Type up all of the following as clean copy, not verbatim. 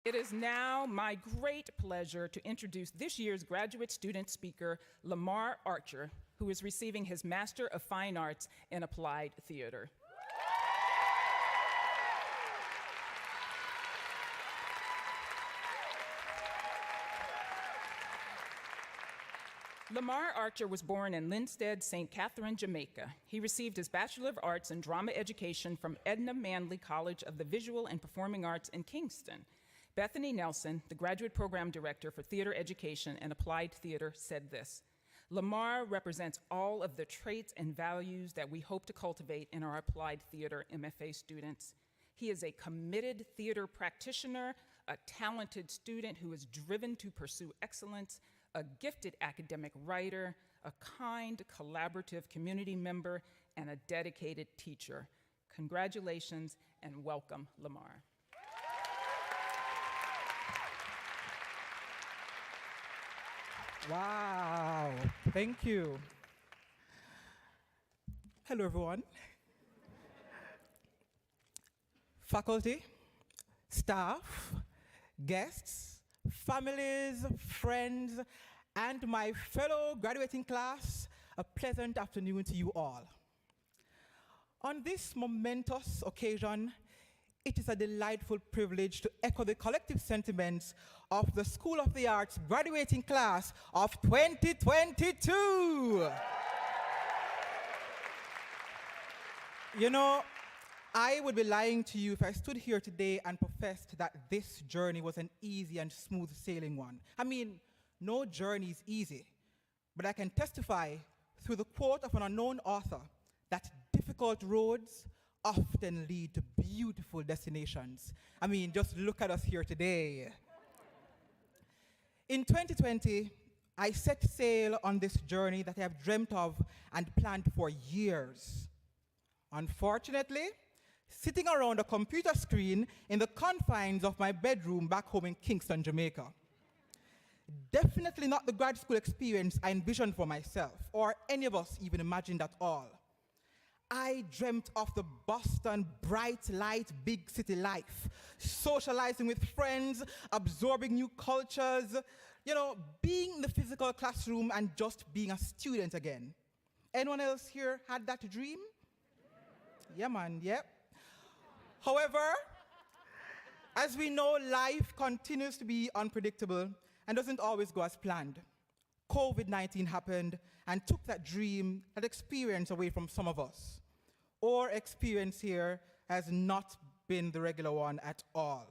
It is now my great pleasure to introduce this year's graduate student speaker, Lemar Archer, who is receiving his Master of Fine Arts in Applied Theater. Lemar Archer was born in Linstead, St. Catherine, Jamaica. He received his Bachelor of Arts in Drama Education from Edna Manley College of the Visual and Performing Arts in Kingston. Bethany Nelson, the Graduate Program Director for Theater Education and Applied Theater, said this: Lemar represents all of the traits and values that we hope to cultivate in our Applied Theater MFA students. He is a committed theater practitioner, a talented student who is driven to pursue excellence, a gifted academic writer, a kind, collaborative community member, and a dedicated teacher. Congratulations and welcome, Lemar. Wow, thank you. Hello, everyone. Faculty, staff, guests, families, friends, and my fellow graduating class, a pleasant afternoon to you all. On this momentous occasion, it is a delightful privilege to echo the collective sentiments of the School of the Arts graduating class of 2022. You know, I would be lying to you if I stood here today and professed that this journey was an easy and smooth sailing one. I mean, no journey is easy, but I can testify through the quote of an unknown author that difficult roads often lead to beautiful destinations. I mean, just look at us here today. In 2020, I set sail on this journey that I have dreamt of and planned for years. Unfortunately, sitting around a computer screen in the confines of my bedroom back home in Kingston, Jamaica. Definitely not the grad school experience I envisioned for myself, or any of us even imagined at all. I dreamt of the Boston bright light big city life, socializing with friends, absorbing new cultures, you know, being in the physical classroom and just being a student again. Anyone else here had that dream? Yeah, man, yep. However, as we know, life continues to be unpredictable and doesn't always go as planned. COVID-19 happened and took that dream, that experience away from some of us. Our experience here has not been the regular one at all.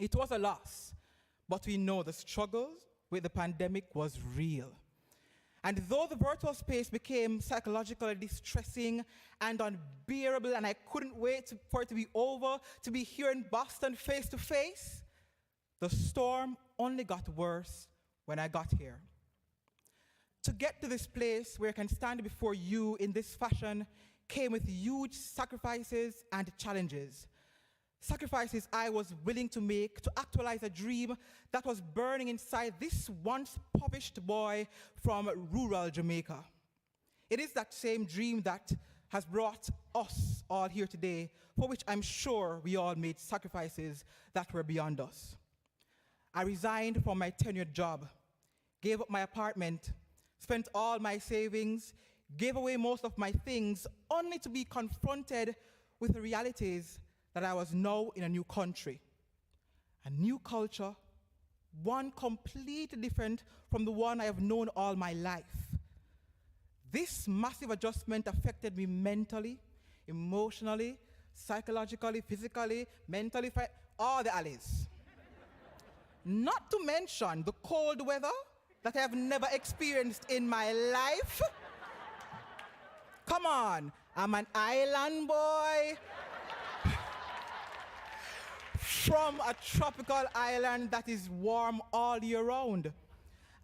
It was a loss, but we know the struggles with the pandemic was real. And though the virtual space became psychologically distressing and unbearable, and I couldn't wait for it to be over, to be here in Boston face to face, the storm only got worse when I got here. To get to this place where I can stand before you in this fashion came with huge sacrifices and challenges. Sacrifices I was willing to make to actualize a dream that was burning inside this once impoverished boy from rural Jamaica. It is that same dream that has brought us all here today, for which I'm sure we all made sacrifices that were beyond us. I resigned from my tenured job, gave up my apartment, spent all my savings, gave away most of my things, only to be confronted with the realities that I was now in a new country, a new culture, one completely different from the one I have known all my life. This massive adjustment affected me mentally, emotionally, psychologically, physically, mentally, all the alleys. Not to mention the cold weather that I have never experienced in my life. Come on, I'm an island boy from a tropical island that is warm all year round.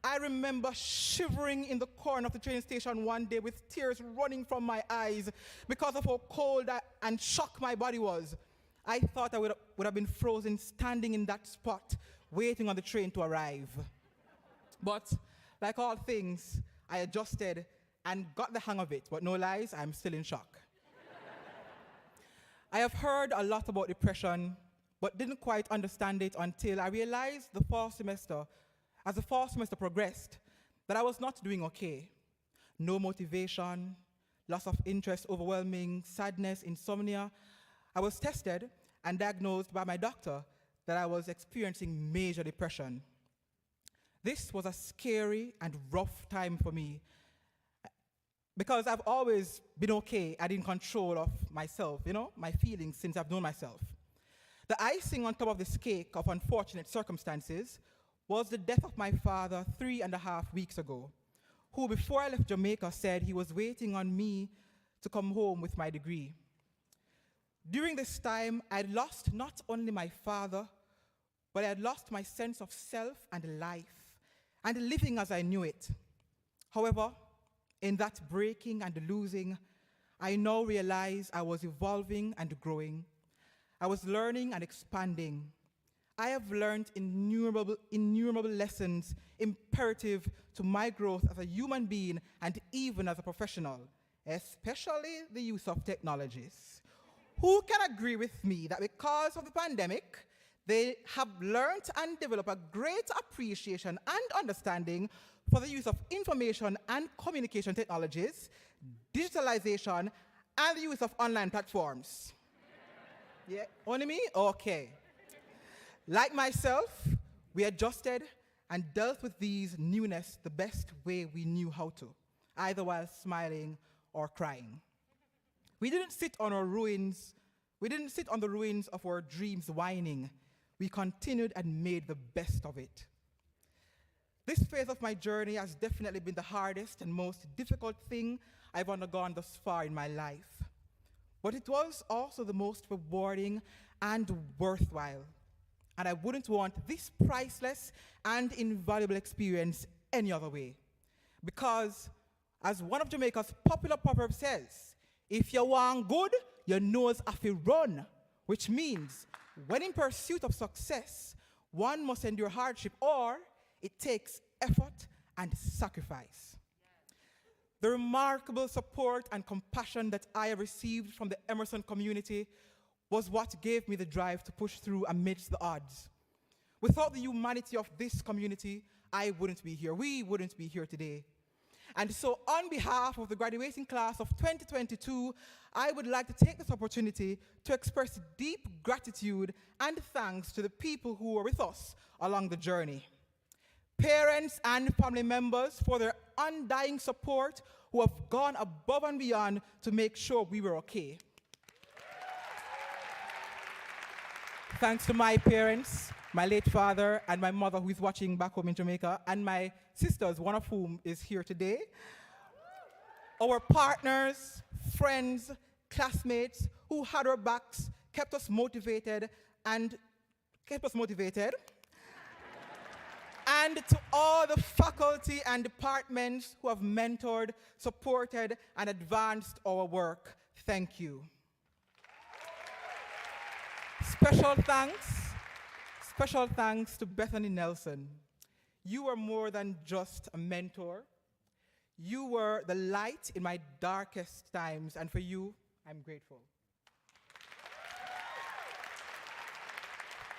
I remember shivering in the corner of the train station one day with tears running from my eyes because of how cold and shocked my body was. I thought I would have been frozen standing in that spot, waiting on the train to arrive. But like all things, I adjusted and got the hang of it, but no lies, I'm still in shock. I have heard a lot about depression, but didn't quite understand it until I realized as the fall semester progressed, that I was not doing okay. No motivation, loss of interest, overwhelming sadness, insomnia. I was tested and diagnosed by my doctor that I was experiencing major depression. This was a scary and rough time for me because I've always been okay and in control of myself, my feelings since I've known myself. The icing on top of this cake of unfortunate circumstances was the death of my father 3.5 weeks ago, who before I left Jamaica said he was waiting on me to come home with my degree. During this time, I had lost not only my father, but I had lost my sense of self and life, and living as I knew it. However, in that breaking and losing, I now realize I was evolving and growing. I was learning and expanding. I have learned innumerable lessons imperative to my growth as a human being and even as a professional, especially the use of technologies. Who can agree with me that because of the pandemic, they have learned and developed a great appreciation and understanding for the use of information and communication technologies, digitalization, and the use of online platforms? Yeah, only me? Okay. Like myself, we adjusted and dealt with these newness the best way we knew how to, either while smiling or crying. We didn't sit on the ruins of our dreams whining. We continued and made the best of it. This phase of my journey has definitely been the hardest and most difficult thing I've undergone thus far in my life. But it was also the most rewarding and worthwhile. And I wouldn't want this priceless and invaluable experience any other way. Because, as one of Jamaica's popular proverbs says, if you want good, your nose have to run, which means when in pursuit of success, one must endure hardship, or it takes effort and sacrifice. The remarkable support and compassion that I have received from the Emerson community was what gave me the drive to push through amidst the odds. Without the humanity of this community, I wouldn't be here. We wouldn't be here today. And so on behalf of the graduating class of 2022, I would like to take this opportunity to express deep gratitude and thanks to the people who were with us along the journey. Parents and family members for their undying support, who have gone above and beyond to make sure we were okay. Thanks to my parents, my late father, and my mother who is watching back home in Jamaica, and my sisters, one of whom is here today. Our partners, friends, classmates who had our backs, kept us motivated. And to all the faculty and departments who have mentored, supported, and advanced our work, thank you. Special thanks to Bethany Nelson. You were more than just a mentor. You were the light in my darkest times, and for you, I'm grateful.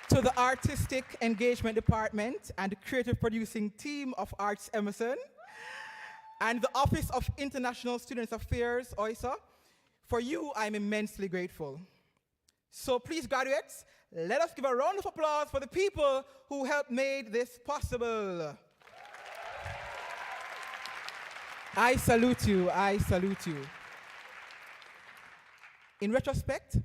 To the Artistic Engagement Department and Creative Producing Team of Arts Emerson, and the Office of International Students Affairs, OISA, for you, I'm immensely grateful. So please, graduates, let us give a round of applause for the people who helped make this possible. I salute you, I salute you. In retrospect,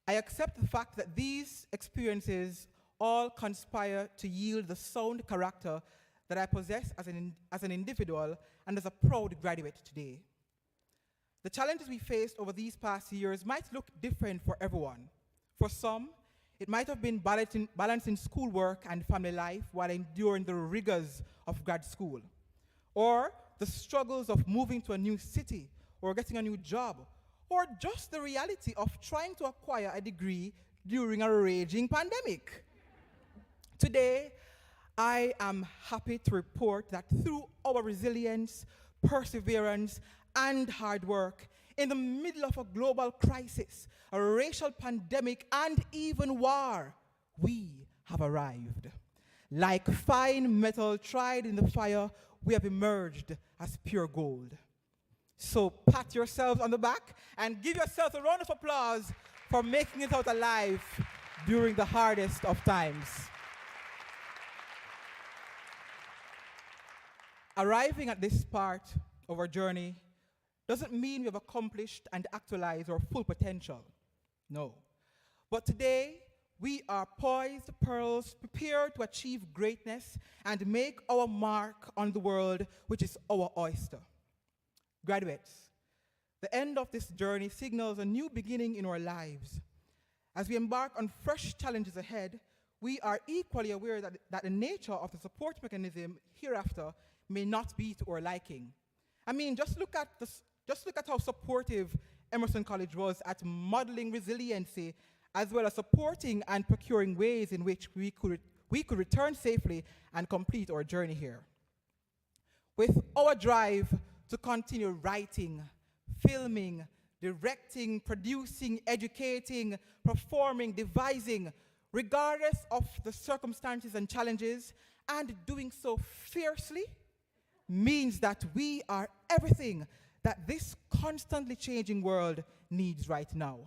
I accept the fact that these experiences all conspire to yield the sound character that I possess as an individual and as a proud graduate today. The challenges we faced over these past years might look different for everyone. For some, it might have been balancing schoolwork and family life while enduring the rigors of grad school, or the struggles of moving to a new city or getting a new job, or just the reality of trying to acquire a degree during a raging pandemic. Today, I am happy to report that through our resilience, perseverance, and hard work, in the middle of a global crisis, a racial pandemic, and even war, we have arrived. Like fine metal tried in the fire, we have emerged as pure gold. So pat yourselves on the back and give yourselves a round of applause for making it out alive during the hardest of times. Arriving at this part of our journey doesn't mean we have accomplished and actualized our full potential. No. But today, we are poised, pearls, prepared to achieve greatness and make our mark on the world, which is our oyster. Graduates, the end of this journey signals a new beginning in our lives. As we embark on fresh challenges ahead, we are equally aware that the nature of the support mechanism hereafter may not be to our liking. I mean, just look at how supportive Emerson College was at modeling resiliency, as well as supporting and procuring ways in which we could return safely and complete our journey here. With our drive to continue writing, filming, directing, producing, educating, performing, devising, regardless of the circumstances and challenges, and doing so fiercely, means that we are everything that this constantly changing world needs right now.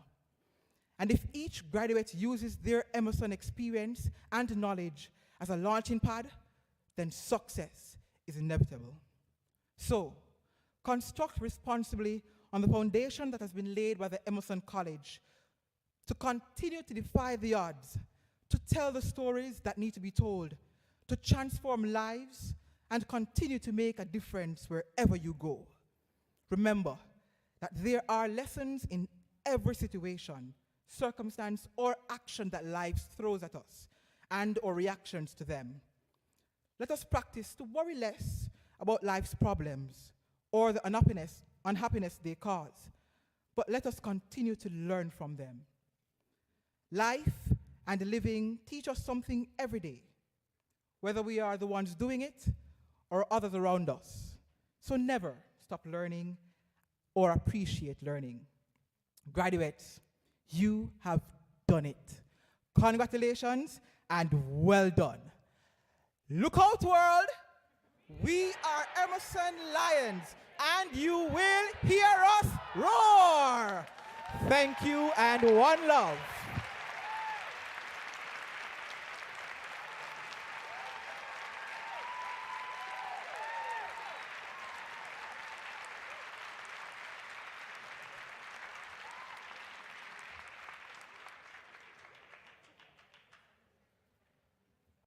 And if each graduate uses their Emerson experience and knowledge as a launching pad, then success is inevitable. So, construct responsibly on the foundation that has been laid by the Emerson College to continue to defy the odds, to tell the stories that need to be told, to transform lives, and continue to make a difference wherever you go. Remember that there are lessons in every situation, circumstance, or action that life throws at us, and our reactions to them. Let us practice to worry less about life's problems or the unhappiness they cause, but let us continue to learn from them. Life and living teach us something every day, whether we are the ones doing it or others around us. So never stop learning or appreciate learning. Graduates, you have done it. Congratulations and well done. Look out, world. We are Emerson Lions, and you will hear us roar. Thank you and one love.